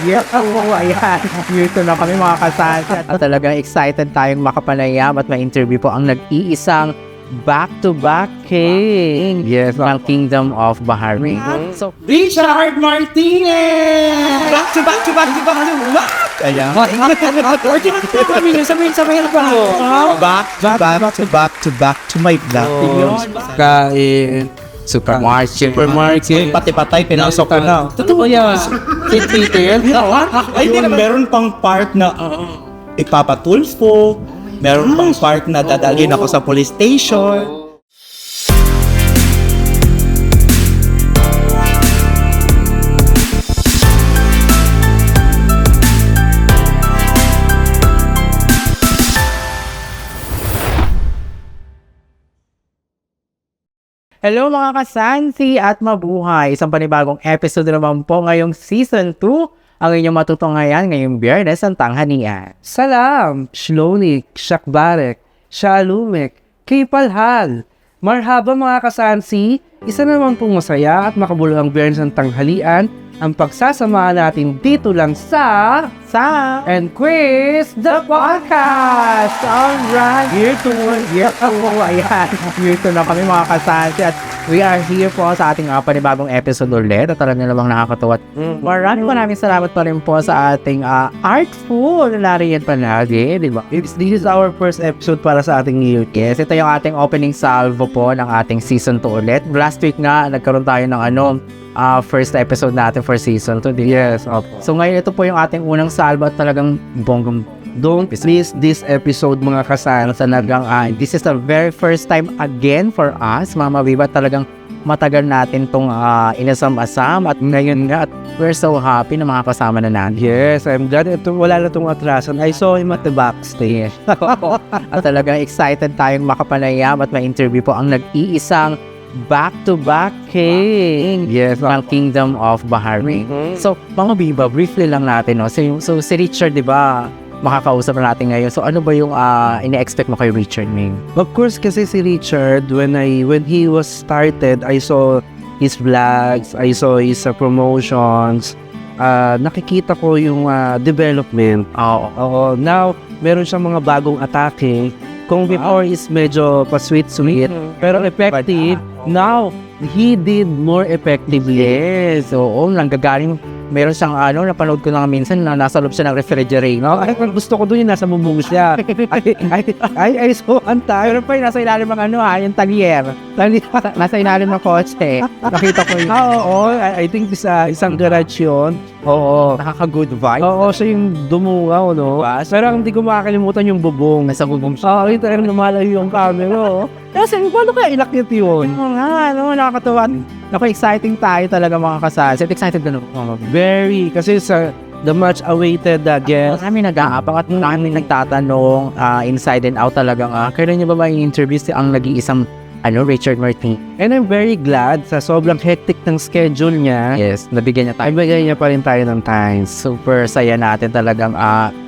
Year 2, ayan. Year 2 na kami mga kasansi. At talagang excited tayong makapanayam at ma-interview po ang nag-iisang back-to-back king ng Kingdom of Bahrain. So, Richard Martinez! Back-to-back! Ayan. Back to my vlog. Kain. Supermarket. Pati patay, pinasok ka na. Totoo yan. Peter. Ay, meron pang part na ipapatulfo. Meron pang part na dadalhin ako sa police station. Hello mga kasansi at mabuhay! Isang panibagong episode naman po ngayong Season 2 ang inyong matutunghayan ngayong Biyernes ang tanghalian. Salam. Shlonik. Shakbarek. Shalumek. Kipalhal. Marhaba mga kasansi. Isa naman pong masaya at makabuluhang Biyernes ng tanghalian ang pagsasamahan natin dito lang sa and Quiz the Podcast! Alright! Year 2, ayan. Year 2 na kami mga kasansi at we are here po sa ating panibagong episode ulit at talagang namang nakakatawa. Maraming salamat pa rin po sa ating artful na nariyan palagi, di ba? This is our first episode para sa ating year. Yes, ito yung ating opening salvo po ng ating Season 2 ulit. Last week nga, nagkaroon tayo ng first episode natin for Season 2. Yes, opo. So ngayon, ito po yung ating unang salvo at talagang bonggang. Don't miss this episode mga kasansi. Talagang this is the very first time again for us, Mama Viva. Talagang matagal natin itong inasam-asam at ngayon nga at we're so happy na makakasama na natin. Yes, I'm glad. Wala na itong atrasan. I saw him at the backstage. At talagang excited tayong makapanayam at ma-interview po ang nag-iisang back-to-back king ng Kingdom of Bahrain. So, mga Viva, briefly lang natin. No? So si Richard, di ba, makakausap na natin ngayon. So, ano ba yung ine-expect mo kay Richard, Ming? Of course, kasi si Richard, when he was started, I saw his vlogs, I saw his promotions, nakikita ko yung development. Oo. Now, meron siyang mga bagong atake. Kung before is medyo pa-sweet-sweet, pero effective, now, he did more effectively. Yes, oo, nanggagaling. Meron siyang napanood ko na minsan na nasa loob siya ng refrigerator. Ay, gusto ko doon yung nasa bubong siya. ay, so antay. Pero pa yung nasa ilalim ng yung talier. Nasa ilalim ng kotse. Nakita ko yun. Oo, I think isang garage yun. Oo. Nakaka-good vibe. Oo, siya yung dumungaw, no? Pero hindi ko makakalimutan yung bubong. Nasa bubong siya. Oo, ito yung lumalayo yung camera, oh. Kasi paano kaya ilakit yun? Oo nga, nakakatawa. Exciting tayo talaga mga kasal. Excited ka na po. Very, kasi sa the much awaited guest. Marami nag-aapang at marami nagtatanong inside and out talagang kailan niyo ba i-interview si ang nag-iisang Richard Martinez? And I'm very glad sa sobrang hectic ng schedule niya. Yes, nabigyan niya tayo. Ibigay niya pa rin tayo ng time. Super saya natin talagang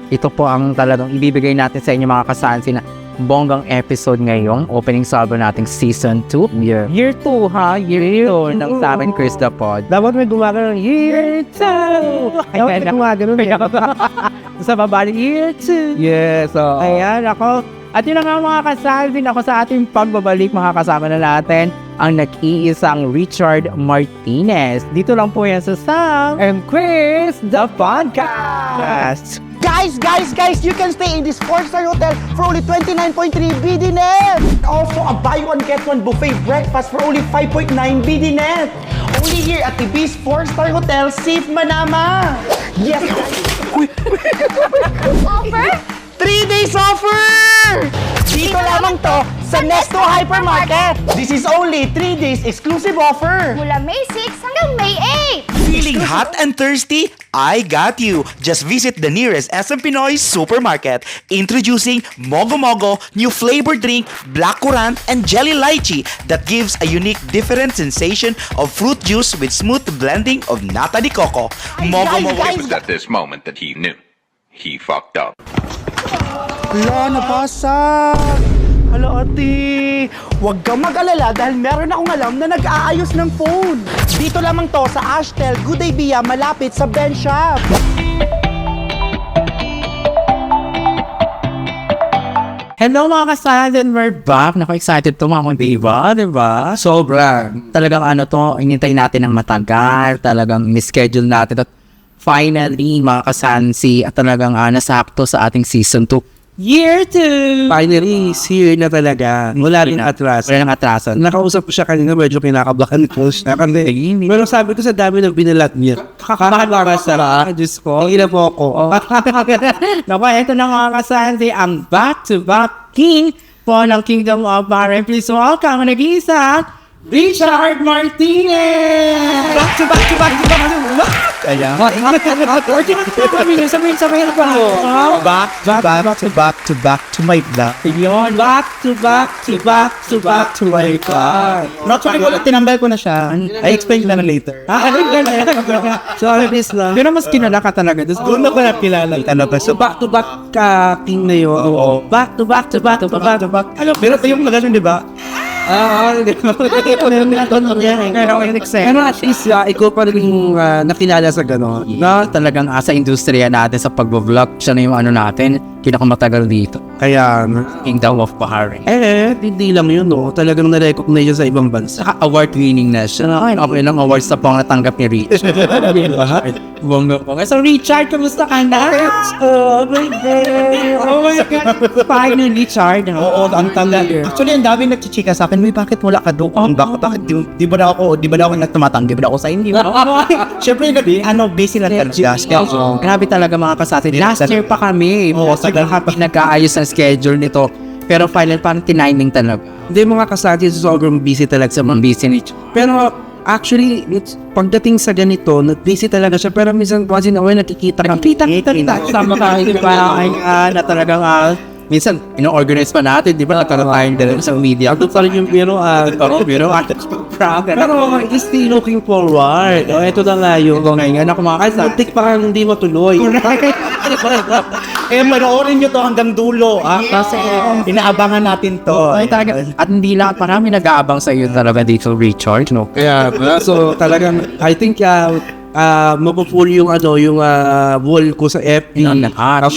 ito po ang talagang ibibigay natin sa inyo mga kasansi na bonggang episode ngayong opening salvo nating Season 2. Yeah. Year 2 ha? Year 2 ng sa amin Chris the Pod. Dapat may gumagano ng Year 2! Dapat may gumagano sa baba ng Year 2. Yes, oo. Ayan, ako. At yun na nga mga kasalvin, ako sa ating pagbabalik, makakasama na natin ang nag-iisang Richard Martinez. Dito lang po yan sa Sam and Chris the Podcast. Guys, you can stay in this 4-star hotel for only 29.3 BD net. Also, a buy one get one buffet breakfast for only 5.9 BD net. Only here at the Ibis 4-star hotel, Safe Manama. Yes, Offer? 3 days offer! Dito lamang to sa Nesto Hypermarket. This is only 3 days exclusive offer. Mula May 6 hanggang May 8. Feeling hot and thirsty? I got you! Just visit the nearest SM Pinoy supermarket. Introducing Mogo Mogo, new flavored drink, Black Currant, and Jelly Lychee that gives a unique different sensation of fruit juice with smooth blending of nata de coco. Mogo Mogo. It was at this moment that he knew. He fucked up. Wala, nabasag! Hala ate, huwag kang mag-alala dahil meron akong alam na nag-aayos ng phone. Dito lamang to sa Ashtel, Good Idea, malapit sa Ben Shop. Hello mga kasalan, we're back. Excited to mga diba? Diba? Sobrang. Talagang ano to, inintay natin ng matagal. Talagang in-schedule natin. At finally, mga kasansi, at talagang nasakto sa ating season 2. Year 2! Finally, here na talaga. Wala rin atras. Wala nang atrasan. Nakausap ko siya kanina, medyo kinakabahan ko siya. Kasi, pero sabi ko sa dami ng binalat niya. Kakakabara sa Diyos ko. Ang ina po ako. Naku, ito na mga kasansi, ang back-to-back king po ng Kingdom of Bahrain. Please welcome ang nag-iisa, Richard Martinez! Back to back to back to back to back. Kaya? Sabihin pa mo. Back to back to back to my vlog. Yun, back to back to back to back to my God. Not sorry, tinambal ko na siya. I explain na later. Sorry, please lang. Pero mas kilala ka talaga. Doon na ko na kilala. So, back-to-back ka, king na yun. Oo. Back to back to back to back to back. Ano, pero ito yung lagan di ba? Pero at least, ikaw pa rin yung nakilala sa gano'n. Na talagang sa industriya natin sa pag-vlog, siya na yung ano natin, pinakamatagal dito. Kaya, Kingdom of Bahrain. hindi lang yun, no? Talagang na-recognize siya sa ibang bansa. Saka award-winning na siya. Ay, okay lang awards na pang natanggap ni Rich. Bongga. So, Richard, kamusta ka na? Oh my God. Finally, Richard. Oo, ang tanda. Actually, ang daming nagchichika sa akin, bakit wala ka doon? Bakit di ba na ako nagtumatang? Di ba na ako sa inyo? Siyempre, busy lang talaga. Grabe talaga mga kasati. Last year pa kami. Oo, nag-aayos ang schedule nito. Pero final parang tiniming talaga. Hindi mga kasati, sobrang busy talaga sa mga Busy ni Pero, actually, pagdating sa ganito, busy talaga siya. Pero minsan, once in a while, nakikita ka. Kita. Sama ka. Na talagang minsan, ino-organize pa natin, di ba? Nagkaroon tayong dala sa media. Ito pa rin yung biroan. Pero Still looking forward. Ito na nga yung ngayon ako mga kasati. Muntik pa kang hindi matuloy. Manoorin nyo to hanggang dulo. Kasi inaabangan natin to. Ay, talaga. At hindi lang, marami nag-aabang sa iyo talaga dito, Richard, no? Kaya, so talagang, I think, mapupull yung wall ko sa FB,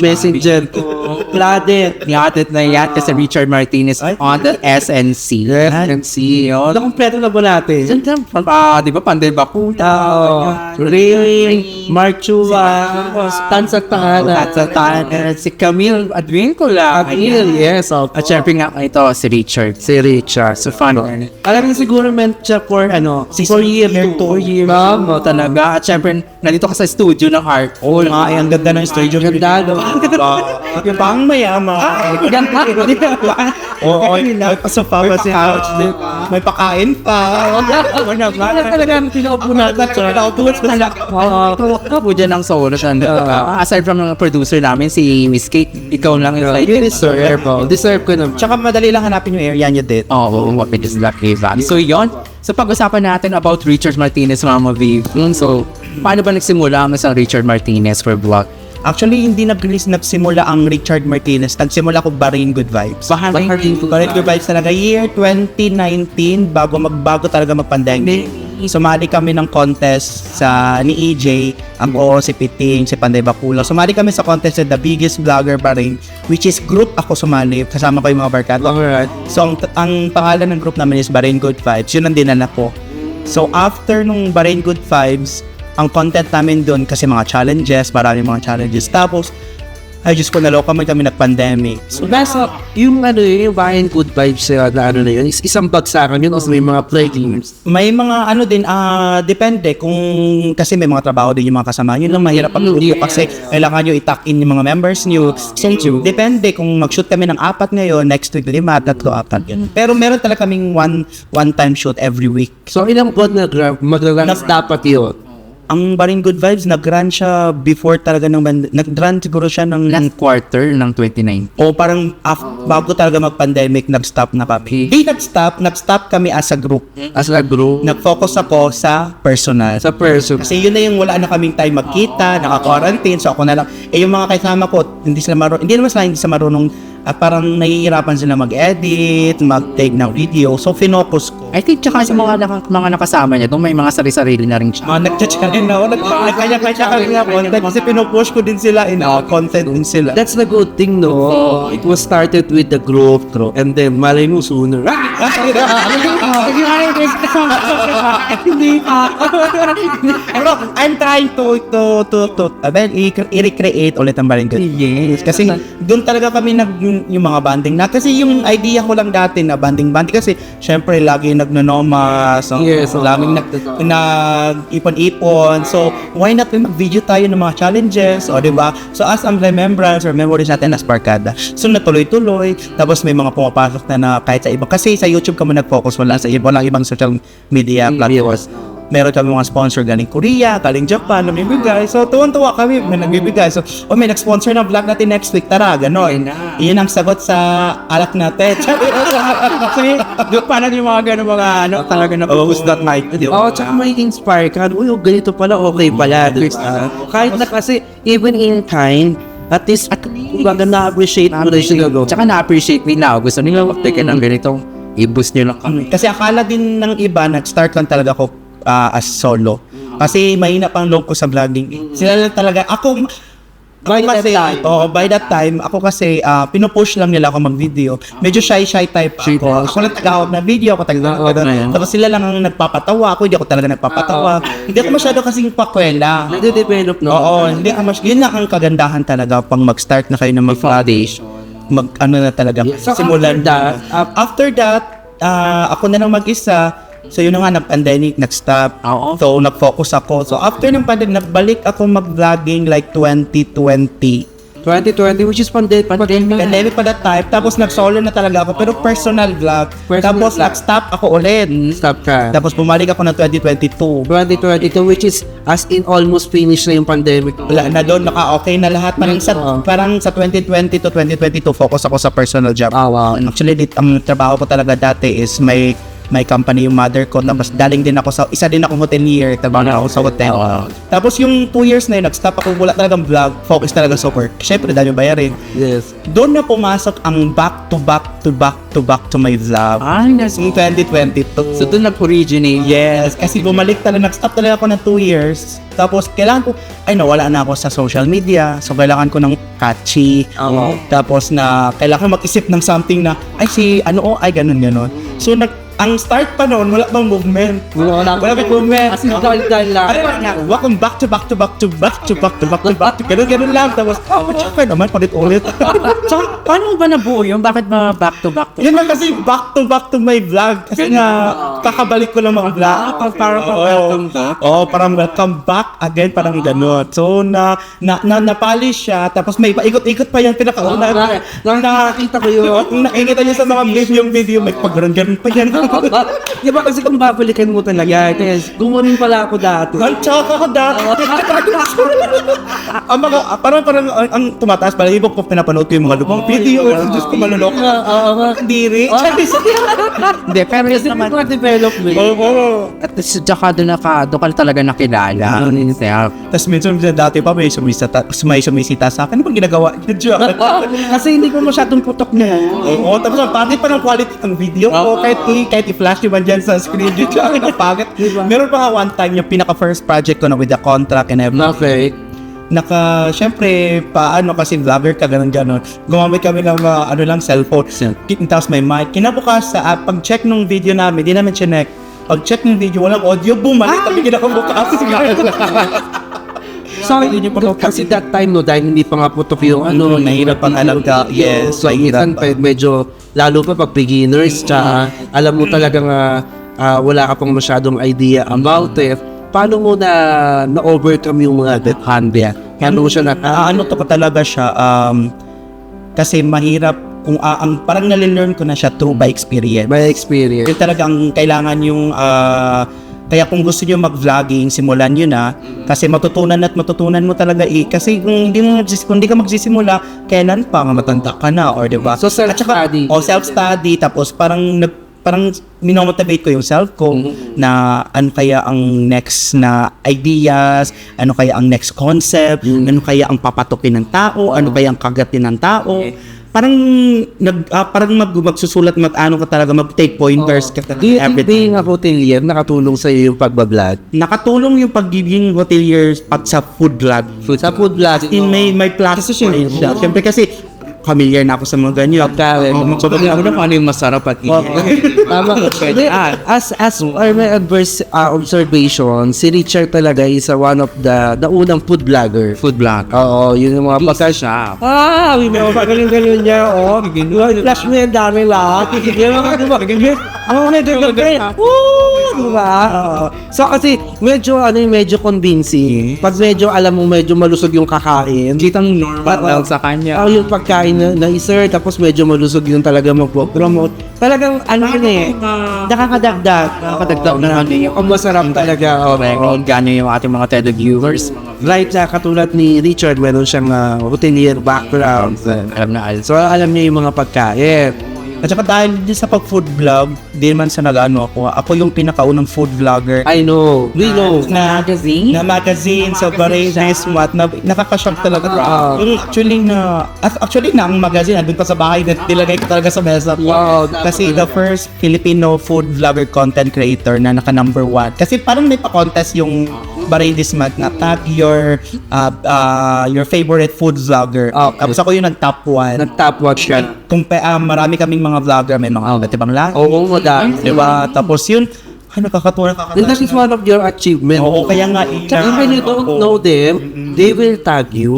messenger ko, flooded. Niyatit na yan kasi Richard Martinez on the SNC. SNC, yun. Nakompleto na ba natin? Di ba, Panday Bakuta, Ray, Mark Chua, Tansatan, si Camille Advincula. yes. At syempre nga, ito, si Richard. Si Richard. So, fun. Alam mo siguro meant siya for 4 years. 2 years. Mamo, talaga. At syempre, nandito ka sa studio ng Heart. Oo, ang ganda ng stage. Ganda, no? Yung pang mayama. Oo, may pasopa pa si Ouch. May pakain pa. Talagang pinaupo natin. Pinaupo dyan ang solo. Aside from ng producer namin, si Miss Kate, ikaw lang yung like, Deserve ko naman. Tsaka madali lang hanapin yung area niya dit. what we just luck Valley. So yon. So pag-usapan natin about Richard Martinez, Mama V. So, paano ba nagsimula ang isang Richard Martinez for vlog? Actually, hindi nagsimula ang Richard Martinez. Nagsimula ko Bahrain Good Vibes. Bahrain Good Vibes talaga. Year 2019, bago talaga mag-pandemic. Sumali kami ng contest ni EJ, ako, si Piting, si Panday Bakula. Sumali kami sa contest sa The Biggest Vlogger Bahrain, which is group ako sumali. Kasama ko yung mga barkada. Alright. So, ang pangalan ng group namin is Bahrain Good Vibes. Yun ang dinala ko. So, after nung Bahrain Good Vibes, ang content namin doon kasi mga challenges, maraming mga challenges. Tapos, ay Diyos ko, naloka man kami nag-pandemic. So, nasa, yung Bahrain Good Vibes na yun, isang bagsakan yun o may mga play games? May mga depende kung kasi may mga trabaho din yung mga kasama. Yun lang mahirap pag kasi kailangan nyo i-tuck in yung mga members nyo. Depende kung mag-shoot kami ng 4 ngayon, next week 5, 3, 4. Pero meron talaga kaming one-time shoot every week. So, ilang buwan na mag-release dapat yun? Ang Bahrain Good Vibes, nag-run siya before talaga nag-run siguro siya ng Last quarter ng 2019. o parang bago talaga mag-pandemic, nag-stop na kami. Hindi nag-stop kami as a group. As a group? Nag-focus ako sa personal. Sa person. Kasi yun na yung wala na kaming time magkita, naka-quarantine, so ako na lang. Yung mga kasama ko, hindi naman sila marunong at parang nahihirapan sila mag-edit, mag-take ng video. So, finocus ko. I think tsaka sa mga nakasama niya, may mga sarili-sarili na rin siya. Nag-chat-chat na ako. Nagkanya-kanya kami nga content kasi pinupush ko din sila in content din sila. That's the good thing, no? It was started with the group, and then malay mo sooner. Pero I'm trying to i-recreate ulit ang Balingkod. Yes. Kasi doon talaga kami yung mga banding na. Kasi yung idea ko lang dati na banding kasi syempre lagi nagnonomas. So, Yes, laging nag-ipon-ipon. So, why not mag-video tayo ng mga challenges? O, diba? So, as ang remembrance or memories natin as barkada. So, natuloy-tuloy. Tapos may mga pumapasok na kahit sa iba. Kasi sa YouTube kami nag-focus. Walang ibang social media platforms. Meron kami mga sponsor galing Korea, galing Japan, namibigay. So, tuwan-tuwa kami, may nagbibigay. So, may nag-sponsor ng vlog natin next week. Tara, gano'n. Iyan ang sagot sa alak natin. Kasi, paano yung mga gano'n mga talaga na Who's that mic? Tsaka may inspire ka. Uy, ganito pala, okay pala. Kahit na kasi, even in kind, at least, kumbaga na-appreciate mo na siya go. Tsaka na-appreciate nila. Gusto nila mag-take ng ganitong i-boost nyo lang kami. Kasi akala din ng iba, nag-start lang talaga ako as solo. Kasi mahina pang loob ko sa vlogging. Sila lang talaga, by that time, ako kasi pinupush lang nila ako mag-video. Medyo shy type ako. Ako lang tagawag na video, ako tagawag na. Tapos sila lang ang nagpapatawa. Ako hindi ako talaga nagpapatawa. Hindi ako masyado kasing pakwela. Nade-develop, no? Oo, hindi ako yun lang ang kagandahan talaga pang mag-start na kayo na mag-foundation. Na talaga. Simulan na. After that, ako na lang mag-isa. So yun na nga, nag-pandemic, nag-stop. So nag-focus ako. So after ng pandemic, nagbalik ako mag-vlogging like 2020. 2020, which is pandemic. Pandemic pa that time. Tapos nag-solo na talaga ako. Pero personal vlog. Tapos nag-stop ako ulit. Stop ka. Tapos bumalik ako ng 2022. 2022, which is as in almost finished na yung pandemic. Wala na doon, naka-okay na lahat. Parang sa 2020 to 2022, focus ako sa personal job. Wow. Actually, ang trabaho ko talaga dati is may company yung mother ko. Tapos daling din ako sa, isa din akong hotelier. Trabaho na ako sa hotel. Tapos yung 2 years na yun, nag-stop ako. Wala talagang vlog. Focus talaga sa work. Siyempre, dahil yung bayarin. Yes. Doon na pumasok ang back to my vlog. Yung 2022. So, doon nag-originate. Yes, kasi bumalik talaga, nag-stop talaga ako ng 2 years. Tapos, kailangan ko, nawala na ako sa social media. So, kailangan ko ng catchy. Tapos, kailangan mag-isip ng something na, ganun. So, ang start pa noon, wala bang movement. Wala bang movement. As in, dahil lang. Welcome back to ganun lang. Tapos, tsaka naman, ulit. Tsaka, paano ba nabuo yun? Bakit ba back to back? Yun lang kasi back to my vlog. Kasi nga, kakabalik ko lang mga vlog. Parang welcome back again, parang gano'n. So, napolish siya. Tapos may paikot-ikot pa yan, pinakauna. Nakakita ko yun. Nakikita niyo sa mga vlog yung video, may pag-ganun pa yan. Di ba kasi kung babalikan mo talaga, gumaling pala ako dati. Ang tsaka ako dati. Parang ang tumataas pala, ibang ko pinapanood ko yung mga lubang video. Diyos ko malulok. Diri. Hindi, pero yun naman. Development. At tsaka doon ka talaga nakilala. Tapos minsan dati pa may sumisita sa akin. Ano bang ginagawa? Kasi hindi ko masyadong putok na. Oo, tapos ang pangit pa ng quality ng video ko. Kahit i-flash naman dyan sa screen. Yun siya, ang pangit. Meron pa nga one time, yung pinaka-first project ko na with the contract and everything. Okay. Siyempre, paano kasi vlogger ka, gano'n. Gumamit kami ng cellphone. Tapos may mic. Kinabukas, pag-check nung video namin, di namin chinek. Pag-check ng video, walang audio, bumalik. Tapi kinakabukas. Sorry, kasi that time, no, dahil hindi pa nga putok yung nahirap pang alam ka. Yes, minsan medyo, lalo pa pag beginners, tsaka alam mo talagang wala ka pang masyadong idea about it. Paano mo na-overcome yung mga death handle? Paano mo siya to ko talaga siya, kasi mahirap kung parang nalilearn ko na siya through by experience. By experience. Yung talagang kailangan yung kaya kung gusto niyo mag-vlogging, simulan niyo na kasi matutunan mo talaga kasi kung hindi ka magsisimula, kailan pa matanda ka na or 'di ba? So self-study. Self-study tapos parang minomotivate ko yung self ko na ano kaya ang next na ideas, ano kaya ang next concept, ano kaya ang papatukin ng tao, ano kaya ang kagatin ng tao. parang magsusulat, ano ka talaga, mag-take pointers ka talaga. Do you think every being a hotelier nakatulong sa iyo yung pagbablog? Nakatulong yung pagiging hotelier at sa food vlog. Sa food vlog, May plus point siya. Siyempre kasi, familiar na ako sa mga ganyan. Ako na kung ano yung masarap at Tama. As my adverse observation, si Richard talaga is one of the unang food vlogger. Food vlog. Oo, yun yung mga pagka may mga pagaling-galing niya, flash mo yung dami lahat. Diba? So kasi, medyo convincing. Pag medyo, alam mo, medyo malusog yung kakain. Kitang normal sa kanya. Yung pagkain na i-serve, tapos medyo malusog yung talaga mag-promote. Talagang, nakakadagdag na ang masarap talaga. Kung ganyan yung ating mga televiewers. Right na, katulad ni Richard, meron siyang hotelier background. Alam na alam. So, alam niya yung mga pagkain. At saka dahil din sa pag-food vlog, di man sa nag-ano ako yung pinakaunang food vlogger. I know. We know. Na magazine, sa Baraynes, nakaka-shock talaga. Actually, na ang magazine, andun pa sa bahay, nilagay ko talaga sa mesa ko. Wow. Kasi the first Filipino food vlogger content creator na naka number 1. Kasi parang may pa-contest yung Baraynes Mag na tag your favorite food vlogger. Okay. Tapos ako yung nag-top 1. Nag-top watch yan. Marami kaming mga vlogger, may mga iba't ibang lahi. Oo, madami. Diba? Tapos yun, nakakatuwa. And that is one of your achievements. Oo, kaya nga. Tsaka when you don't know them, they will tag you.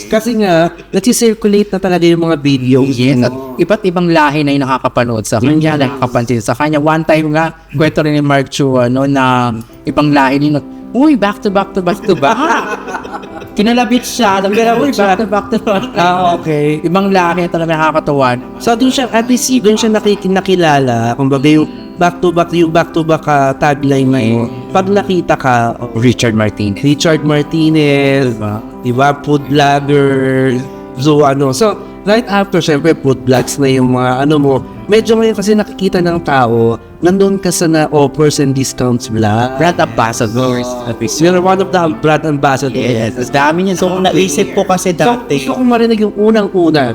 Kasi nga, nag-circulate na talaga yung mga videos. Yes, at iba't ibang lahi na yung nakakapanood sa kanya, nakakapansin sa kanya. One time nga, kwento rin ni Mark Chua, na ibang lahi din, uy, back to back. Kinalabit siya, back to back. Okay. Ibang lahi talaga nakakatuwa. So, doon siya, at least, doon siya nakilala. Kumbaga yung back to back tagline na yun. Pag nakita ka, Richard Martinez. Richard Martinez, diba? Food vlogger. So, right after, syempre, food vlogs na yung mga, medyo ngayon kasi nakikita ng tao, nandun ka sa na-offers and discounts vlog. Brand ambassadors. You're one of the brand ambassadors. Yes, ang dami niyan. So, naisip ko kasi dati. Gusto kong marinig yung unang-una.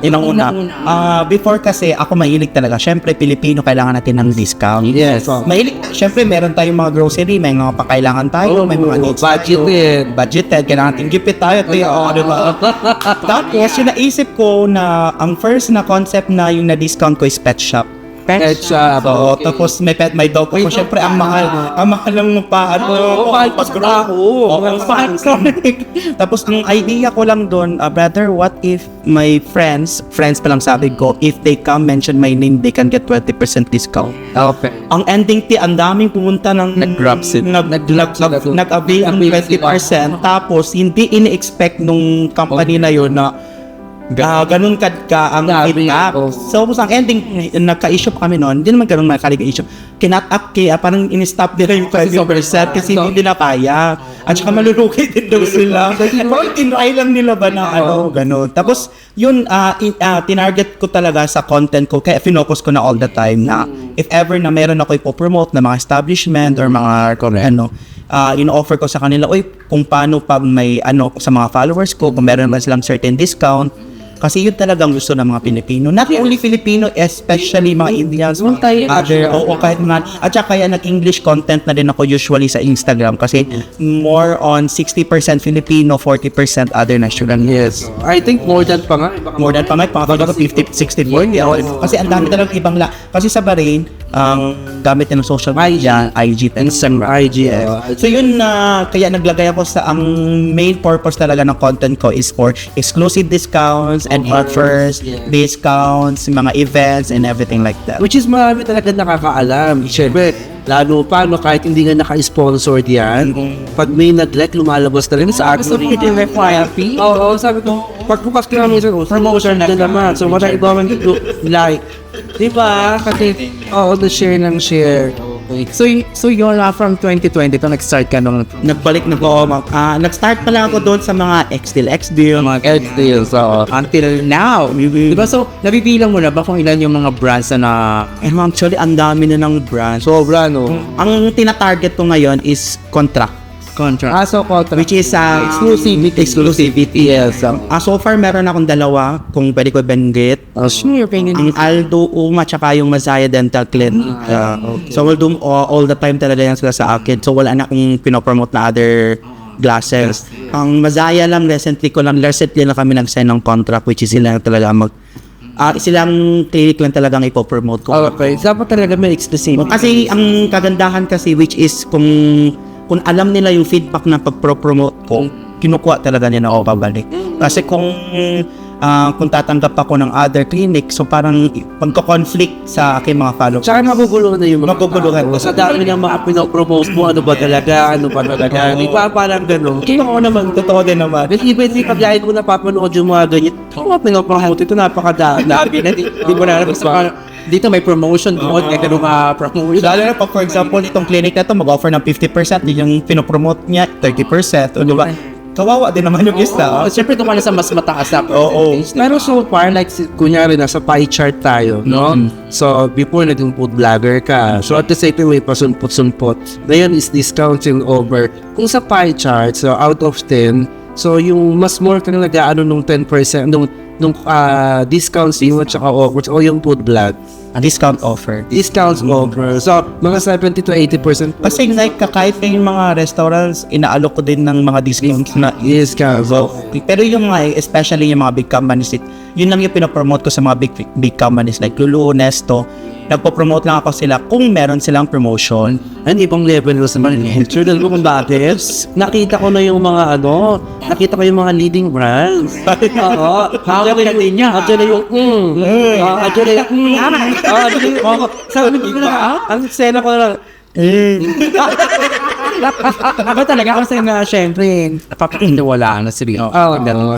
Before kasi, ako mahilig talaga. Siyempre, Pilipino, kailangan natin ng discount. Yes. Mahilig. Siyempre, meron tayong mga grocery, may mga pakailangan tayo, may mga needs budgeted, kailangan natin gipit tayo. Diba? Tapos, yung naisip ko na ang first na concept na yung na-discount ko is pet shop. Pet shop. So, tapos may dog ko. Siyempre, ang mahal ng Tapos, yung idea ko lang doon, brother, what if my friends pa lang sabi ko, if they come, mention my name, they can get 20% discount. Okay. Ang ending ang daming pumunta ng Nag-grab it. nag-avail ang 20%. Tapos, hindi ini-expect nung company na yun na ganun ka ang hit-up. So, ang ending, nagka-issue pa kami noon, hindi naman ganun issue. Kinat-up parang in-stop nila yung 20% kasi hindi nila kaya. At saka maluluki din daw sila. Parang tinry lang nila ba na ganun. Tapos, yun, tinarget ko talaga sa content ko, kaya finocus ko na all the time na if ever na meron ako ipopromote na mga establishment or mga ino-offer ko sa kanila, kung paano pag may sa mga followers ko, kung meron ba silang certain discount. Kasi yun talagang gusto ng mga Pilipino. Not only Filipino, especially mga Indians. Kahit mga, at saka kaya nag-English content na din ako usually sa Instagram kasi more on 60% Filipino, 40% other national. Yes. I think more than pa nga. More than pa nga, 50, 60, 40. Kasi ang dami talagang ibang kasi sa Bahrain, ang gamit ng social media, IG, Instagram. So yun kaya naglagay ako ang main purpose talaga ng content ko is for exclusive discounts and offers, discounts, mga events, and everything like that. Which is marami talaga nakakaalam. Siyempre, lalo pa, kahit hindi nga naka-sponsored yan, pag may nag-like, lumalabas na rin sa algorithm. Oo, sabi ko, pagbukas ko namin sa promotion na naman. So, wala iba man dito, like. Diba? Kasi, na-share ng share. So yun, from 2020 to nag-start ka nung Nagbalik na ako. Nag-start pa lang ako doon sa mga X-Deal, mga deals until now. Diba? So, nabibilang mo na ba kung ilan yung mga brands na Actually, ang dami na ng brands. Sobra, no? Ang tina-target ko ngayon is contract. contract. So contract. Which is Exclusivity, yes. so far meron akong dalawa kung pwede ko banggit. Sure, Ang Aldo Uma tsaka yung Masaya Dental Clinic. So we'll do all the time talaga yan sila sa akin. So wala na akong pinopromote na other glasses. Ang Masaya lang recently na kami nag-sign ng contract, which is sila talaga silang clinic lang talagang ipopromote ko. Okay, dapat talaga may exclusive. Kasi ang kagandahan kasi, which is kung alam nila yung feedback na pag-promote ko, kinukuha talaga nila ako pabalik. Kasi kung tatanggap ako ng other clinic, so parang pagko-conflict sa aking mga followers. Tsaka maguguluhan na yung Maguguluhan. Sa dami ng mga pinopromote mo, ano ba talaga, di ba parang gano'n. Kaya ako naman, Totoo din naman. even si pagyayin ko napapanood yung mga ganyan, mga pinopromote, ito napakadami. Di ba na, Dito may promotion code, may ganun promotion. Lalo na pag, for example, itong clinic na ito, mag-offer ng 50%, yung pinopromote niya, 30%. O diba? Kawawa din naman yung isa. Siyempre, tumali sa mas mataas na percentage. Pero so far, like, kunyari, nasa pie chart tayo, no? So, before naging food vlogger ka, so at the same time, may pasumpot-sumpot. Ngayon is discounting over. Kung sa pie chart, so out of 10, so yung mas more ka na nag-ano nung 10%, nung discounts yun at saka offers, o yung food vlog. A discount offer. Discounts over. So, mga 70 to 80%. Kasi like, kahit na yung mga restaurants, inaalok ko din ng mga discounts na Discounts. So, pero yung mga, especially yung mga big companies, yun lang yung pinopromote ko sa mga big companies like Lulu, Nesto. Nagpo-promote lang ako sila kung meron silang promotion. And ibang level na naman. Sure na kung bakit. Nakita ko na yung mga nakita ko yung mga leading brands. Oo. Actually yung, sabi ko na, ang sena ko na lang, Ako talaga kasi na syempre napapakiniwala na sila.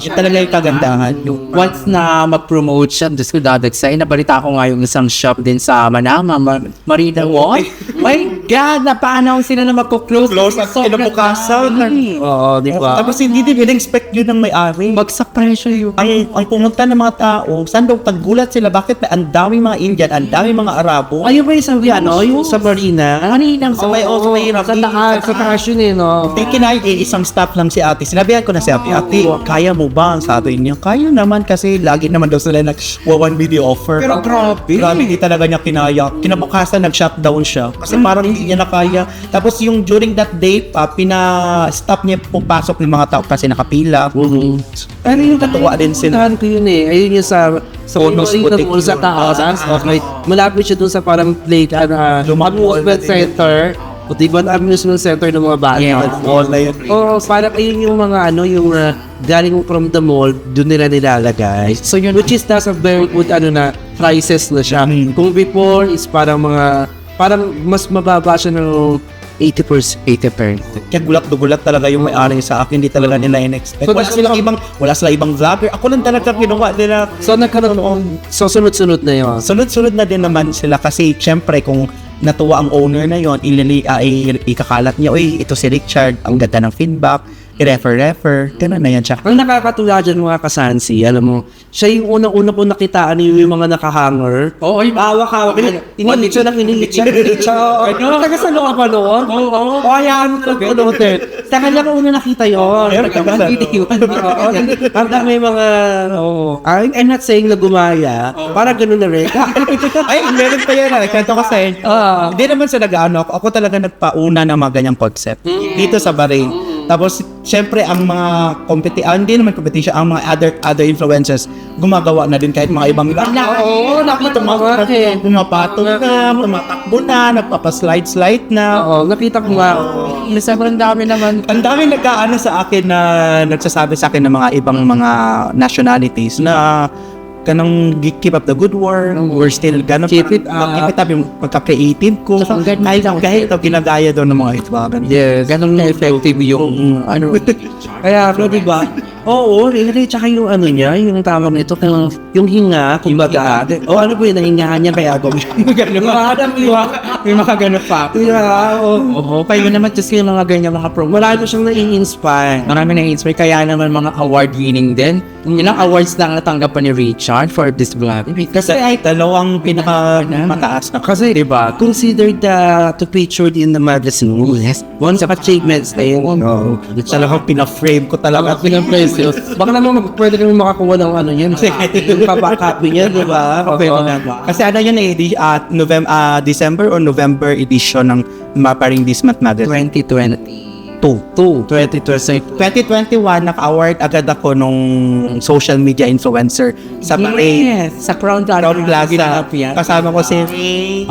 Yun talaga yung kagandahan. Once na mag-promote siya, Diyos ko dadagsay, nabalita ko nga yung isang shop din sa Manama, Marina Wall. My God, napa-announce sila na magpo-close. Close at kinabukasan. oo, di ba? Tapos hindi din in-expect yun ng may-ari. Bagsak presyo yun. Ang pumunta ng mga tao, saan daw taggulat sila, bakit ang daming mga Indian, ang daming mga Arabo. Ayun ba yung sabi, yung sa Marina? Maninang So may also may Sa taas yun no? isang staff lang si ate. Sinabihan ko na si ate, kaya mo ba? Sabi niya, kaya naman kasi lagi naman daw sila nag-one video offer. Pero grabe. Grabe, hindi talaga niya kinaya. Kinabukasan, nag-shutdown siya. Kasi parang hindi niya nakaya. Tapos yung during that day, pina-stop niya pupasok ng mga tao kasi nakapila. Pero yung Natuwa din sila. Tindahan ko yun Ayun yung sa Bonus boutique. sa taas. Okay. Malapit siya dun sa parang plate amusement center. O diba ang amusement center ng mga bata? Mall na yun. Parang ayun yung mga yung galing from the mall, dun nila nilalagay. So yun, which is nasa very good prices na siya. Kung before is parang mas mababa siya ng 80%. Kaya gulat talaga yung may-ari sa akin, hindi talaga nila in-expect. So, Wala silang ibang vlogger. Ako lang talaga ginawa nila. So nagkaroon, so sunod-sunod na yun. Sunod-sunod na din naman sila kasi syempre kung natuwa ang owner na yon, ikakalat niya, uy, ito si Richard, ang ganda ng feedback, i-refer, gano'n na yan siya. Ang nakakatuwa dyan mga kasansi, alam mo, siya yung unang-una ko nakitaan yung mga nakahanger. Oo, yung Hawak-hawak. Inilit siya ng inilit siya. Tagasalo ka pa noon? Oo. Hayaan mo lang po noon. Sa kanya ko una nakita yun. Ang dami mga, I'm not saying na gumaya. Parang ganun na rin. Ay, meron pa yan. Kwento ko sa'yo. Hindi naman sa nag-ano. Ako talaga nagpauna ng mga ganyang concept. Dito sa Bahrain. Tapos, syempre, ang mga hindi naman competition, ang mga other influencers, gumagawa na din kahit mga ibang Oo, nakita mo nga eh. Pumapatong na, tumatakbo na, nagpapaslide-slide na. Oo, nakita ko nga. sobrang dami naman. Ang dami nag-aano sa akin na nagsasabi sa akin ng mga ibang mga nationalities na kanang keep up the good work, we're still gonna keep it up yung pagka-creative ko. Kahit ito ginagaya doon ng mga ito. Yes. Ganun na effective yung Kaya, di ba? Oo, tsaka yung niya, yung tawag nito, yung hinga, kumbaga. Ano po yun, nahingahan niya kaya gawin. may mga ganun pa. Oo, kayo naman just yung mga ganyan mga promo. Marami siyang nai-inspire. Marami na-inspire, kaya naman mga award winning din. Ilang awards na natanggap pa ni Richard. charge for this vlog? Kasi ay dalawang pinaka mataas na. Kasi, di ba, considered to featured in the magazine. Yes. One sa achievements na yun. No. Talagang pinaframe ko talaga. Baka naman pwede kami makakuha ng ano yan. Yung papakapi niya, di ba? Okay na ba? Kasi ano yun December or November edition ng Maparing This Month Magazine. 2021, naka-award agad ako nung social media influencer sa parade. Sa Crown Plaza. Kasama ko si Ray.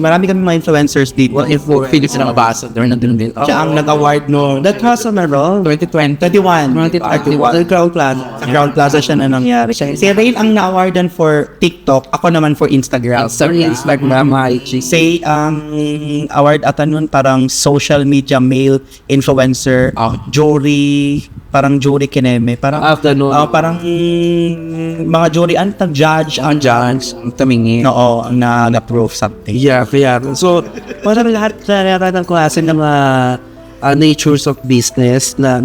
Marami kami mga influencers dito. Philips na ambassador na din din. Siya ang nag-award no. That was on 2020. 21. Sa Crown Plaza. Sa Crown Plaza siya na nangyari. Si Ray ang na-awardan for TikTok. Ako naman for Instagram. Instagram, IG. Say, award ata nun parang social media male influencer, jury, parang jury kineme. Parang, Afternoon. parang mga jury, judge, Ang judge, ang tamingin. Oo, na-approve something. Yeah, kaya. So, parang lahat ng klase ng natures of business na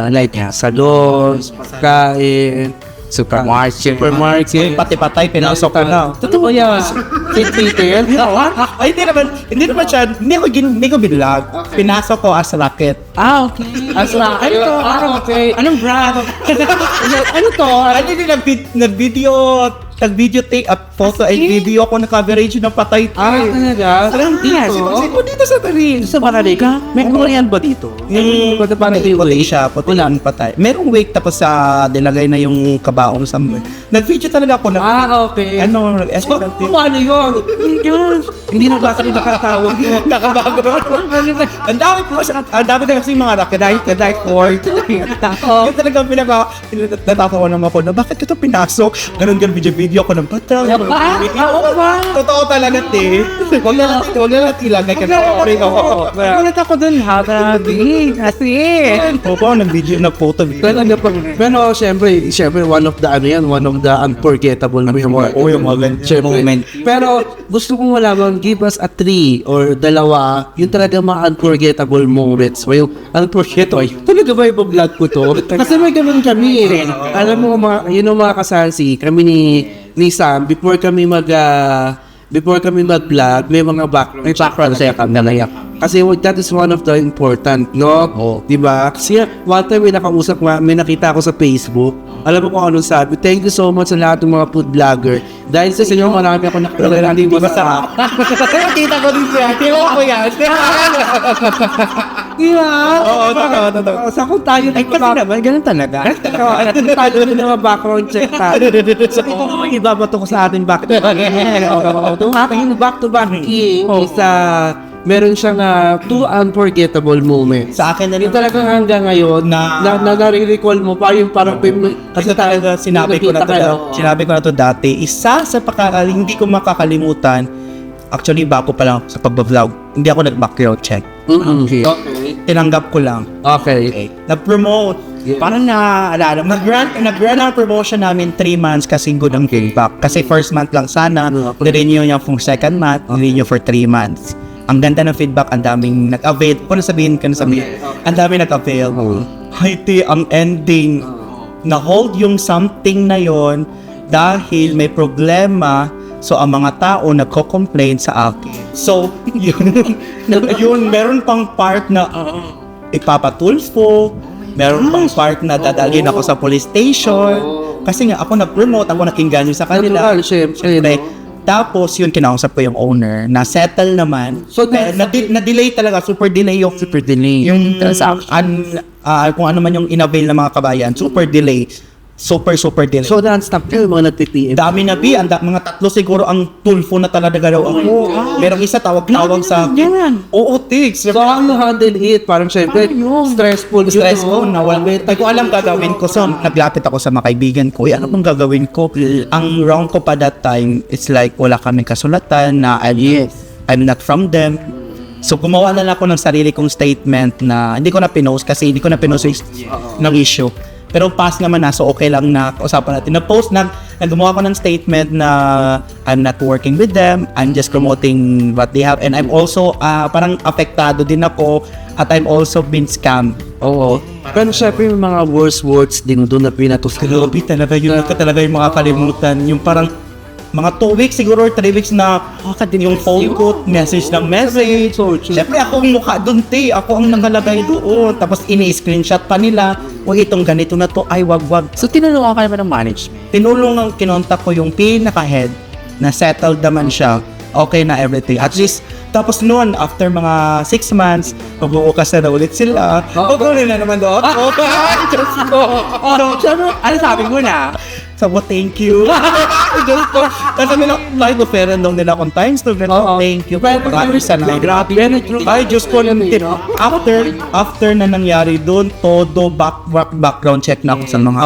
like salons, pagkain, Supermarket. Pati patay, pinasok ko na. Totoo yan. Peter? Ay, hindi naman siya, hindi ko binlog. Pinasok ko as racket. Okay. As Ano to? Okay. Anong brand? Ano to? Ano din nag-video take up photo and video ako na coverage ng patay. Talaga? Dito sa Tarin. Sa Maraliga? May Korean ba dito? Puti siya, puti ang patay. Merong wake tapos nilagay na yung kabaong sa nag-video talaga ako na Okay. ano, Paano yun? Hindi na ba kami nakatawag? nakabago. Ang dami na kasi mga kadahit court. Yung talagang natatawa naman ako na bakit ito pinasok? Ganun video ko ng bata. Totoo talaga, te. Huwag na natin ilagay kasi ako. Nagulat ako dun, ha? Grabe. Kasi. Opo, nag-photo video. Pero syempre one of the unforgettable moments. Oo, yung mga moment. Pero gusto kong malaman, give us a 3 or 2, yung talaga mga unforgettable moments. Yung unforgettable, talaga ba yung vlog ko to? Kasi may ganun kami eh. Alam mo, yun ang mga kasansi, kami ni Sam, before kami mag-vlog, may mga background sa yakap na layak. Kasi that is one of the important, no? Diba? Kasi one time may nakita ako sa Facebook. Alam mo kung anong sabi. Thank you so much sa lahat ng mga food vlogger. Dahil sa inyo, marami ako nakakilala. Hindi masarap. Kita ko din siya. Tira ko yan. Diba? Oo, totoo. Sa kung tayo Ay, kasi naman, ganun talaga. tayo din mga background check tayo. So, ito naman ibabato ko sa ating back-to-back. Itong aking back-to-back isa meron siyang 2 unforgettable moments. Sa akin na rin Yung talagang hanggang ngayon na nare-recall mo pa yung parang kasi talaga sinabi ko na to dati, isa sa hindi ko makakalimutan. Actually, bago pa lang sa pag-vlog, hindi ako nag-background check. Okay. Tinanggap ko lang. Okay. Nag-promote. Parang naalala. Nag-run ang promotion namin 3 months kasi good ang feedback. Kasi first month lang sana. Nirenew niya for second month. Nirenew for 3 months. Ang ganda ng feedback. Ang daming nag-avail. Kung nasabihin. Ang daming nag-avail. Haiti, ang ending. Na-hold yung something na yon dahil may problema. So, ang mga tao nagko-complain sa akin. So, yun meron pang part na ipapatulfo. Meron pang part na dadalhin ako sa police station. Kasi nga, ako nag-promote, ako nakinggan sa kanila. Siyempre. Tapos, yun, kinausap ko yung owner. Na-settle naman. So, na-delay talaga. Super delay. Yung kung ano man yung in-avail ng mga kabayan. Super delay. Super delay. So, non-stop kayo mga nag-PPM. Dami na mga 3 siguro ang tulfo na talaga galaw ako. Merong isa tawag sa oo, tigs. So, how you handle it? Parang syempre, stressful na wala. Hindi ko alam gagawin ko. So, naglapit ako sa mga kaibigan ko. Ano pong gagawin ko? Ang wrong ko pa that time, it's like wala kaming kasulatan na I'm not from them. So, gumawa na lang ako ng sarili kong statement na hindi ko na pinost kasi hindi ko na pinost ng issue. Pero pass naman na, so okay lang na usapan natin. Gumawa ko ng statement na I'm not working with them, I'm just promoting what they have, and I'm also parang apektado din ako at I'm also been scammed Oo. Pero syempre yung mga words din doon na pinatos. Grabe talaga yun. Talaga yung mga kalimutan. Yung parang mga 2 weeks siguro or 3 weeks na yung phone ko, message ng message. Siyempre ako ang mukha doon, te. Ako ang nakalagay doon. Tapos ini-screenshot pa nila. O itong ganito na to, ay wag. So, tinulungan ka naman ng management. Tinulong ng kinontak ko yung pinaka-head na settled naman siya. Okay na everything. At least, tapos noon, after mga 6 months, magbubukas na ulit sila. Pagkunin na naman doon. Ano sabi mo na? Sabi ko, thank you. Tapos sabi lang, live offeran daw nila akong times to thank you. Grabe sana. Grabe. Ay, Diyos ko lang. After na nangyari doon, todo background check na ako sa mga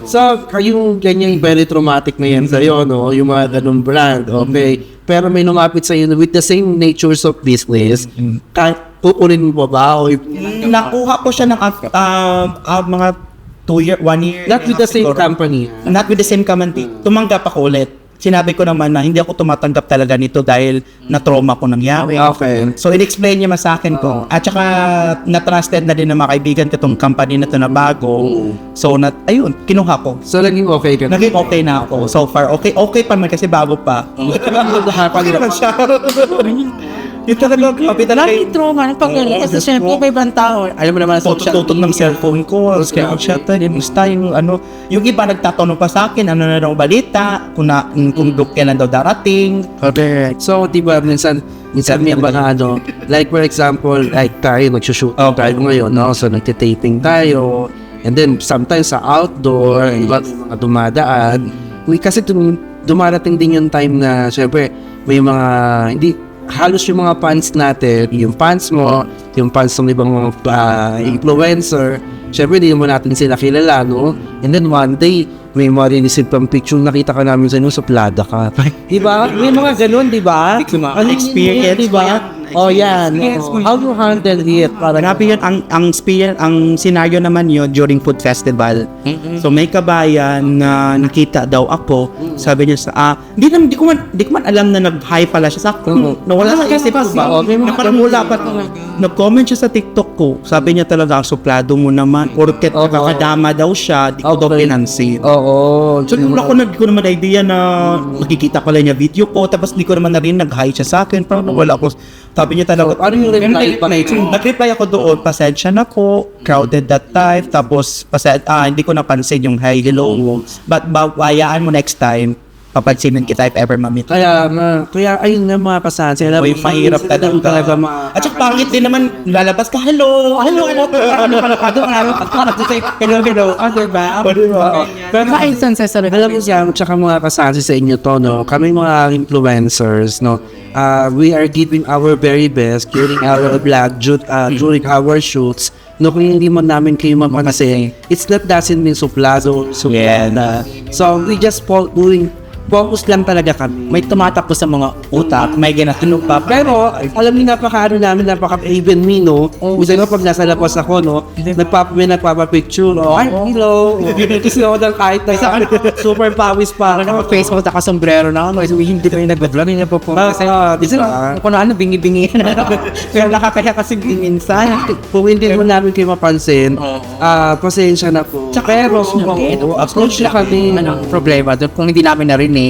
So, yung ganyang very traumatic na yan sa'yo, no? Yung mga ganung brand, okay? Pero may lumapit sa'yo with the same natures of business, kukunin mo ba? O nakuha ko siya ng mga 1 year. not with the same siguro. company. Not with the same company. Tumanggap ako ulit. Sinabi ko naman na hindi ako tumatanggap talaga nito dahil na-trauma ko nangyari. Okay. So, in-explain niya sa akin ko. At saka, na-trusted na din ng mga kaibigan ko itong company na ito na bago. So, ayun, kinuha ko. So, naging okay ka. Naging okay na ako. So far, okay pa man kasi bago pa. Okay naman siya. Yung talaga, kapit talaga. Lagi trauma ng pag-alala. Kasi syempre, may ibang tao. Alam mo naman, Tutok ng cellphone ko. Kaya siya tayo, musta yung yung iba nagtatanong pa sa akin, ano na daw balita, kung kailan daw darating. Correct. So, di ba, minsan may mga like for example, like tayo, nagsushoot tayo ngayon, no? So, nagtitaping tayo. And then, sometimes sa outdoor, iba mga dumadaan. Kasi dumarating din yung time na, syempre, may mga, halos yung mga fans natin, yung fans mo, yung fans ng ibang mga influencer, syempre hindi mo natin sila kilala, no? And then one day, may marinisip pang picture, nakita ka namin sa inyo, suplada ka. Diba? May mga ganun, diba? Ang Experience, diba? Oh, yan. How you handle it? Grabe yun, ang experience, ang scenario naman yun during food festival. So may kabayan na nakita daw ako, sabi niya sa, di ko man alam na nag-hi pala siya sa akin. Nawala sa isip ko ba? Parang wala pa. Nag-comment siya sa TikTok ko, sabi niya talaga, suplado mo naman, porket nakakadama daw siya, di ko daw pinansin. Oo. So wala ko naman idea na nakikita pala niya video ko, tapos di ko naman na rin nag-hi siya sa akin, parang wala ko. Sabi niya talaga, ano yung reply pa? nag-reply ako doon, pasensya na ko, crowded that time, tapos hindi ko napansin yung hi, hello. But hayaan mo next time, papansinin kita if ever mamit. Kaya ayun nga mga kasansi. Uy, mahirap talaga. At saka pangit din naman, lalabas ka, hello. Pero sa instances, Alam mo siya, tsaka mga kasansi sa inyo to, no? Kami mga influencers, no? We are giving our very best during our vlog, during our shoots. No, kung hindi mo namin kayo mapansin, it's not doesn't mean suplado. So, we just focus lang talaga kami. may tumatakbo sa mga utak, may ginatano pa. Pero, alam niyo, even me, no? Kasi pag nasa labas ako, no? May nagpapapicture, no? Ay, hello! Kasi ako lang kahit na super pawis pa. Ano, Facebook, sombrero na ako. Hindi pa yung nag-vlog, hindi pa po. Kasi, kung ano, bingi-bingi na. Pero nakakaya kasi minsan. Kung hindi mo namin kayo mapansin, pasensya na po. Pero, approach na kami. Anong problema? Kung hindi namin narinig,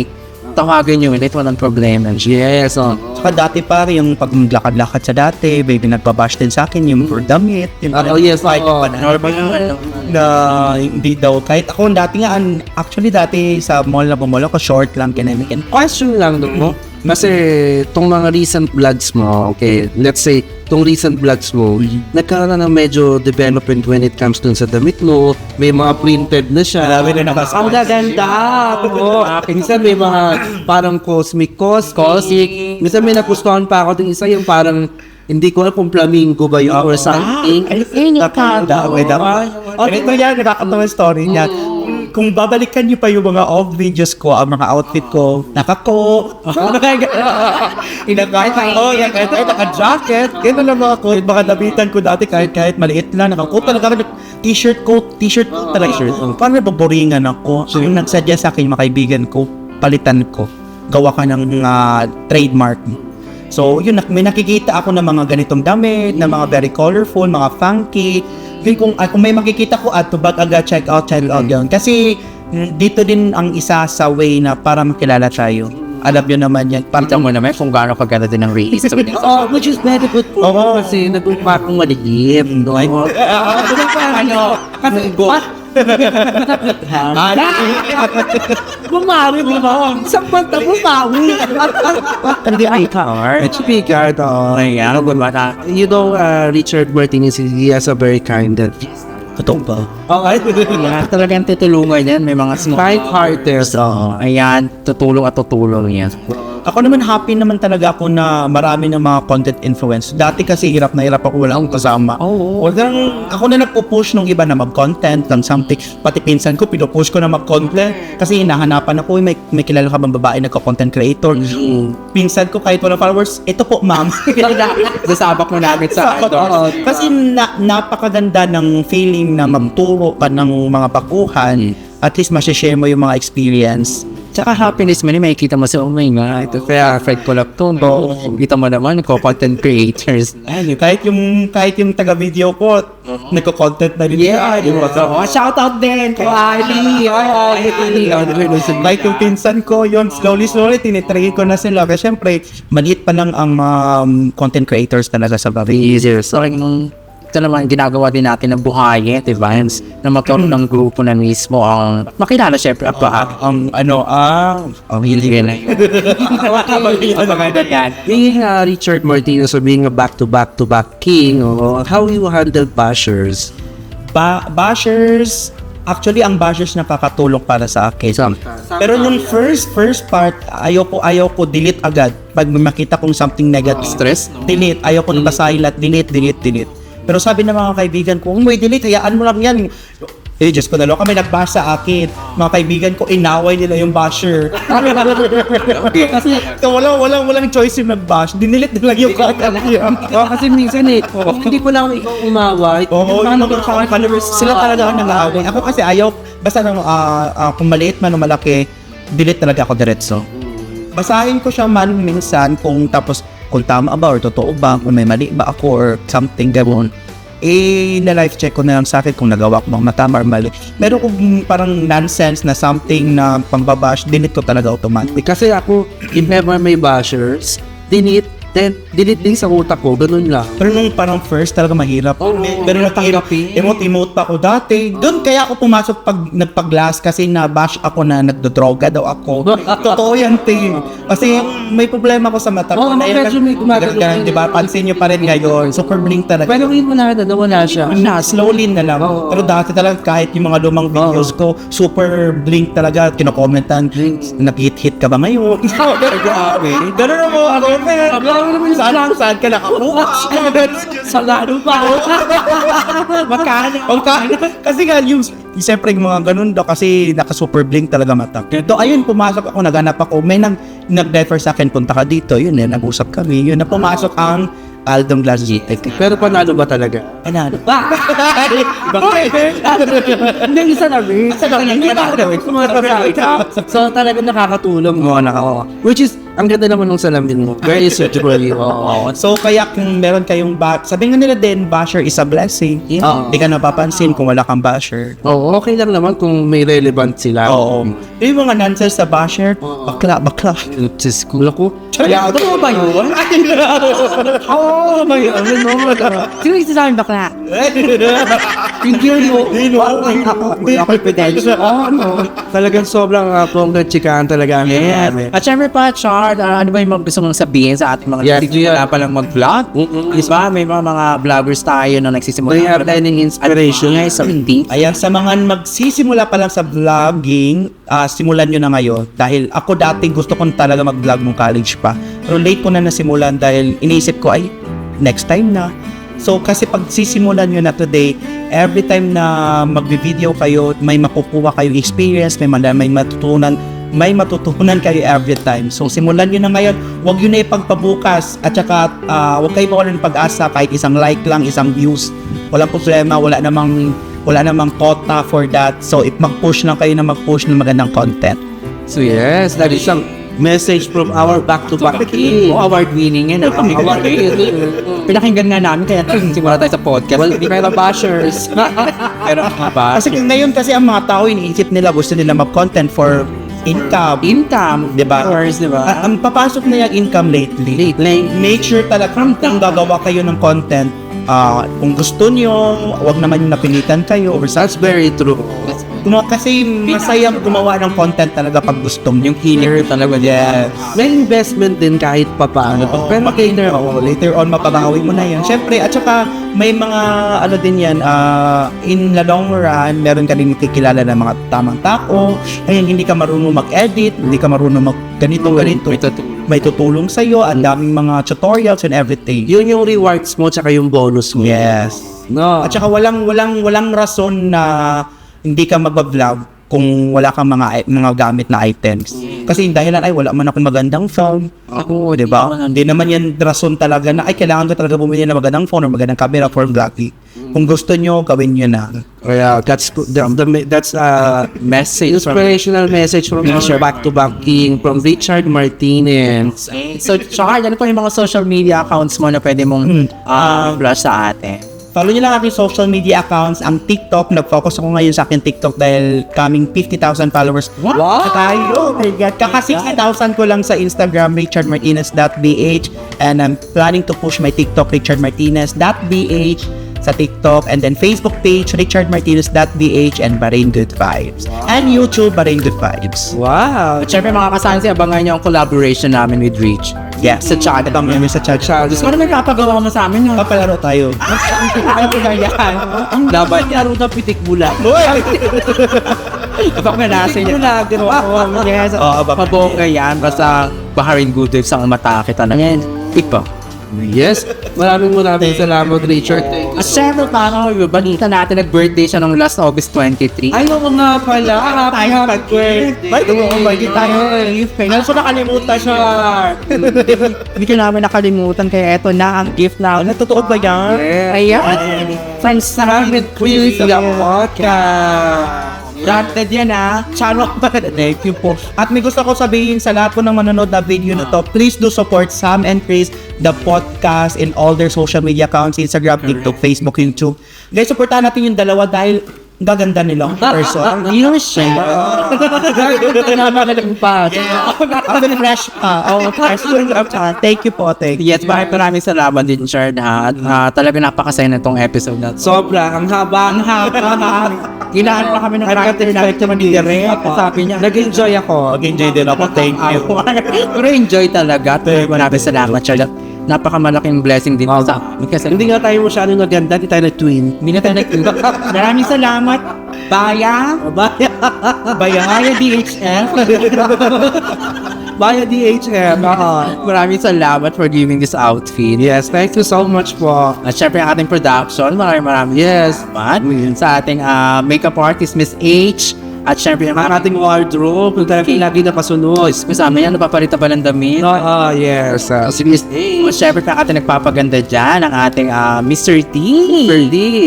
tawagan nyo, ito walang problema. Yes, Saka dati pa rin, yung pag lakad-lakad sa dati, baby nagbabash din sa akin, yung for damit. yes, Normal na hindi daw. Kahit ako dati nga, actually dati sa mall na bumalo ko, short lang kinamikin. Question lang, no? Kasi itong mga recent vlogs mo, okay, let's say, itong recent vlogs mo, nagkaroon na ng medyo development when it comes dun sa damit mo, may mga printed na siya. Marami na nakasuot. Ang gaganda! Minsan may mga parang cosmic. Minsan may napustuhan pa ako, isa yung parang hindi ko alam kung flamingo ba yun or something. Ganito yan, nakakatawa yung story niya. Kung babalikan niyo pa yung mga old videos ko, ang mga outfit ko, naka-jacket, gano'n lang ako, mga dabitan ko dati kahit maliit lang, talaga t-shirt ko talaga. Parang nababoringan ako. So yung nagsadya sa akin, yung mga kaibigan ko, palitan ko, gawa ka ng trademark. So yun, may nakikita ako ng mga ganitong damit, na mga very colorful, mga funky, kung may makikita ko at tubag agad check out yun. Kasi dito din ang isa sa way na para makilala tayo. Alam nyo naman yan. Pakita mo naman kung gaano kaganda din ang race. Which is very good po. Kasi nagpapa akong malilim. Kasi bumari mo ba? Isang banta bumawi. Hindi ay car. Speaker to. You know, Richard Martinez, he has a very kind and Totoo ba? okay. Talagang tutulungan yan. May mga Kind-hearted. Ayan, tutulong at tutulong yan. Ako naman happy naman talaga ako na marami ng mga content influence. Dati kasi hirap na hirap ako, wala akong kasama. Ako na nagpo-push nung iba na mag-content ng something. Pati pinsan ko, pinupush ko na mag-content. Kasi hinahanapan ako, may kilala ka bang babae nagko-content creator. Pinsan ko kahit walang followers, ito po ma'am. Sasabak mo namin sa Kasi napakaganda ng feeling na magturo ka ng mga baguhan. At least masishare mo yung mga experience. Tsaka happiness mo may makikita mo sa nga. Ito kaya Fred Collab to. Kita mo naman, content creators. Kahit yung taga-video ko, nagko-content na rin. Yeah, Shout out din kay Ali. Kahit yung pinsan ko, yun, slowly, tinitrain ko na sila. Kasi syempre, maliit pa lang ang content creators talaga sa baby. So, ito naman ginagawa din natin ng buhayin, diba? Na magkaroon ng grupo na mismo ang makilala syempre ang Being Richard Martinez or being a back-to-back king, how you handle bashers? Bashers, actually, ang bashers nakakatulong para sa akin. Pero yung first part, ayaw ko delete agad. Pag makita kong something negative, stress, delete. Ayaw ko basahin lahat, delete. Pero sabi ng mga kaibigan ko, kung may delete, hayaan mo lang yan. Diyos ko, dalawa kami nag-bash sa akin. Mga kaibigan ko, inaway nila yung basher. Kasi walang choice yung nag-bash. Dinilit nila yung Kasi minsan hindi ko lang ikaw umaway. Oo, sila talaga ang nag-aaway. Ako kasi ayaw, basta kung maliit man o malaki, delete talaga ako diretso. Basahin ko siya man minsan kung tama ba or totoo ba, kung may mali ba ako or something gano'n. Na-life check ko na lang sa akin kung nagawa ko bang matama or mali. Meron kung parang nonsense na something na pambabash, delete ko talaga automatic. Kasi ako, if ever may bashers, delete din sa utak ko, ganun lang. Pero nung parang first talaga mahirap. Pero tanggapin. Emote pa ako dati. Doon kaya ako pumasok pag nagpag-glass kasi na-bash ako na nagdodroga daw ako. Totoo yan, Tim. Kasi may problema ako sa mata ko. medyo may gumagano. Diba? Pansin nyo pa rin ngayon. Super blink talaga. Pero hindi mo nawala siya. Slowly na lang. Pero dati talaga kahit yung mga lumang videos ko, super blink talaga. Kinokomentan, nag-hit ka ba ngayon? Ganun mo ako. Saan ka nakakuha? Salado pa. Magkano? Kasi nga siyempre yung mga ganun daw kasi naka-super blink talaga mata. So ayun, pumasok ako, naghanap ako. May nag-refer sa akin, punta ka dito. Yun nag-usap kami. Yun na pumasok ang Aldong Glass GTEC. Pero panalo ba talaga? Panalo. Hindi, isa na rin. So talaga nakakatulong mo. Which is, ang ganda naman ng salamin mo. Very suitable. So kaya kung meron kayong sabi nga nila din, basher is a blessing. Hindi ka napapansin kung wala kang basher. Okay lang naman kung may relevant sila. Yung mga nonsense sa basher, bakla. Sa school ako. Kaya ito ba yun? Sino yung sasabi bakla? Talagang sobrang ponggang chikahan talaga. At syempre pa, Char, ano ba yung mga gusto mong sabihin sa ating mga wala pa lang mag-vlog? Diba? May mga vloggers tayo na nagsisimula. They have learning inspiration. So hindi. Ayan, sa mga magsisimula pa lang sa vlogging, simulan nyo na ngayon. Dahil ako dati gusto ko talaga mag-vlog nung college pa. Pero late ko na nasimulan dahil iniisip ko, next time na. So, kasi pag sisimulan nyo na today, every time na magbi-video kayo, may makukuha kayong experience, may matutunan kayo every time. So, simulan nyo na ngayon. Huwag yun na ipagpabukas. At saka, huwag kayo mawalan ng pag-asa kahit isang like lang, isang views. Walang problema, wala namang quota for that. So, mag-push lang kayo na mag-push ng magandang content. So yes, that is message from our back-to-back king. Award-winning yan. Pinakinggan nga namin, kaya simula tayo sa podcast. Well, hindi kayo bashers. Pero ba? Kasi ngayon kasi ang mga tao iniisip nila gusto nila mag-content for income, di ba? Of course, di ba? Ang papasok na yung income lately. Make sure talaga kung gagawa kayo ng content, kung gusto nyo, wag naman yung napilitan kayo. That's very true. Kasi masaya gumawa ng content talaga pag gusto mo. Yung healer talaga. Yes. May investment din kahit papaano. Pero Later on, mapabawi mo na yan. Siyempre, at saka may mga ano din yan, in the long run, meron ka din makikilala ng mga tamang tao. Ayun, hindi ka marunong mag-edit, hindi ka marunong ganito. May tutulong sa'yo, ang daming mga tutorials and everything. yun yung rewards mo tsaka yung bonus mo. Yes. No. At saka walang rason na hindi ka mag-vlog kung wala kang mga gamit na items. Kasi yung dahilan ay wala man akong magandang phone. Ako, di ba? Hindi naman yan rason talaga na ay kailangan ko talaga bumili ng magandang phone or magandang camera for vlogging. Kung gusto nyo, gawin nyo na. Kaya that's message, inspirational message from our back-to-back king from Richard Martinez. So, Char, ano po yung mga social media accounts mo na pwede mong flash sa atin? Follow nyo lang aking social media accounts. Ang TikTok, nag-focus ako ngayon sa aking TikTok dahil coming 50,000 followers. Wow! Oh my God. Kaka 60,000 ko lang sa Instagram, richardmartinez.bh. And I'm planning to push my TikTok, richardmartinez.bh sa TikTok. And then Facebook page, richardmartinez.bh and Bahrain Good Vibes. And YouTube, Bahrain Good Vibes. Wow! At syempre mga kasansi, abangan nyo ang collaboration namin with Rich. Yes. Sa chat. Ito kami sa chat. Gusto ko na may kapagawa mo sa amin. No? Papalaro tayo. Ano ko na yan? Ang laban niya. Laro na pitik mula. Kapag nanasin niya. Yes. Oo, Pabongga yan. Basta Bahrain Good Vibes ang matake talaga. Ipa. Yes. Maraming salamat, Richard. At syempre parang balita natin nag-birthday siya nung last August 23. Ay, oo nga pala. Happy birthday. May tumumabay tayo. Kailan ko nakalimutan siya. Hindi ko namin nakalimutan kaya eto na ang gift na. Totoo ba yan? Ayan. Thanks sa amin. Please, the podcast. Granted yan Charo pa. Thank you po. At may gusto ko sabihin sa lahat po ng manonood na video na to, please do support Sam and Chris, the podcast, in all their social media accounts, Instagram, TikTok, Facebook, YouTube. Guys, supportahan natin yung dalawa dahil gaganda nilang person. Yun siya. Ang fresh pa. Thank you po. Thank you. Yes, maraming salamat din, Chard, ha. At talaga napakasaya na itong episode na to. Sobra. Ang haba. Kailangan pa kami ng character namin ni Direk. Sabi niya, Nag-enjoy ako. Mag-enjoy din ako. Thank you. pero enjoy talaga. Maraming salamat, Chard. Napakamalaking blessing din sa amin. Kasi Hindi nga tayo masyadong naganda. Hindi tayo nag-twin. hindi na tayo Maraming salamat. Baya. Baya DHL. Bye, DHM. Maraming salamat for giving this outfit. Yes, thank you so much po. At syempre ang ating production, maraming Yes. salamat. Sa ating makeup artist, Miss H. At syempre ang Ang ating wardrobe, kung talagang lagi napasunod. kasama yan, napapalitan pa ng damit. Yes. Si Miss A. Syempre ang ating nagpapaganda dyan, ang ating Mr. T.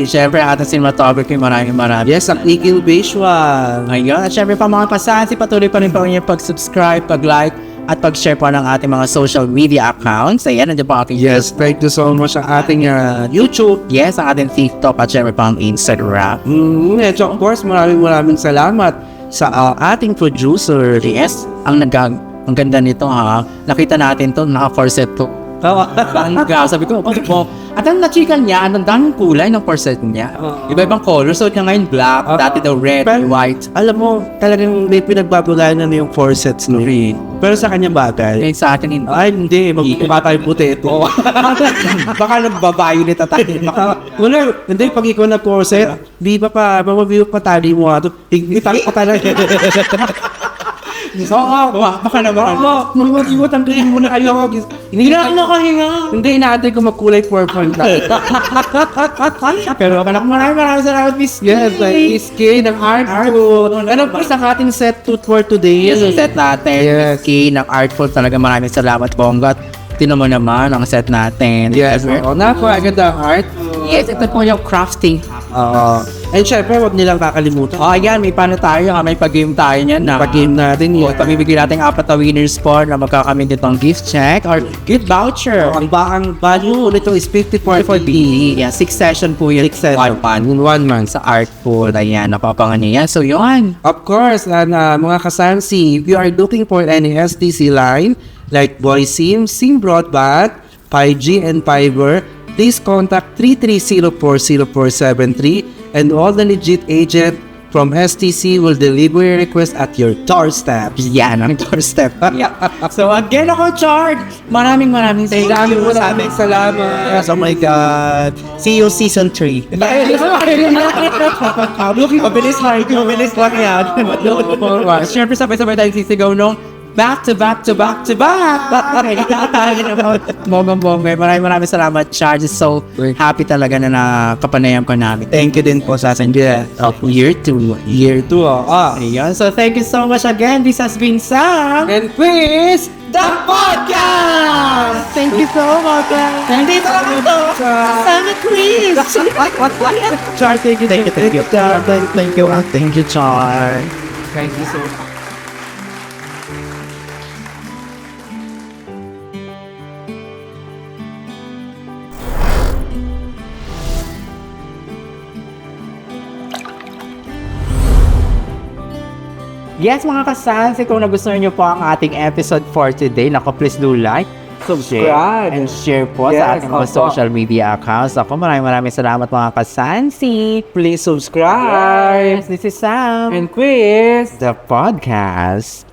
Syempre ang ating cinematography, maraming. Yes, ang Eagle Visual. Ayun. At syempre pa mga kasansi, patuloy pa rin po niyo pag-subscribe, pag-like, at pag-share po ng ating mga social media accounts. Ayan, nandiyan po ang ating Yes, thank you so much ang ating YouTube. Yes, ang ating TikTok at syempre pa ang Instagram. Yes, of course, maraming salamat sa ating producer. Yes, ang ganda nito ha. Nakita natin to, naka-corset to. Sabi ko, at ang nachikan niya, ang daming kulay ng corset niya. Iba-ibang color. So, niya ngayon black, dati daw red, white. Alam mo, talagang may pinagbabagayan na yung corsets, no? Pero sa kanya bagay. Ngayon sa atin, hindi. Ay, hindi. Magmukha tayo puti ito. Baka nagbabayo nito tayo. Wala, hindi. Pag ikaw nag-corset, di ba pa, mamabiyo pa tali mo ato. Itali pa talaga. So, baka naman. Mag-iwat ang tingin mo na kayo. Hindi na ako nakahinga. Hindi, natin kung mag-kulay purple na. Pero maraming salamat, Miss K. Yes, like Miss K ng Artful. Ano pa sa ating set for today? Yes, ang set natin. Yes. Miss K ng Artful. Talaga maraming salamat, Bonggat. Tinan mo naman ang set natin. Yes, napakaganda ang art. Yes, ito po yung crafting. And syempre, huwag nilang kakalimutan. Oh, ayan, may paano tayo, may pag-game tayo niyan na. Pag-game natin yun. Pamibigyan natin 4 na winners po na magkakamit nitong gift check or gift voucher. Ang value nito is 54 For B, yeah, 6 session po yun. 6 session. In 1 month sa art pool. Ayan, napapangan niya yan. So, yun. Of course, mga kasansi, if you are looking for any STC line like Boy SIM, SIM Broadband, 5G and Fiber, please contact 330-40473 and all the legit agent from STC will deliver your request at your doorstep. Yan, ang doorstep. So, again ako, Chard. Maraming Salamat. Yes, oh my God. See you season 3. Mabilis lang yan. Siyempre, sabay-sabay tayong sisigaw nung back to back. Bonggang-bongga. Maraming salamat, Chard. So happy talaga na nakapanayam ko namin. Thank you din po sa akin. Year 2. Ayan. So thank you so much again. This has been Sam. And please, The Podcast! Thank you so much. Nandito lang ito. Sana please. Char, thank you. Thank you, Char. Thank you so much. Yes, mga kasans, kung nagustuhan niyo po ang ating episode for today, please do like, subscribe, and share po sa ating mga social media accounts. Ako, maraming salamat mga kasansi. Please subscribe. This is Sam. And quiz. The Podcast.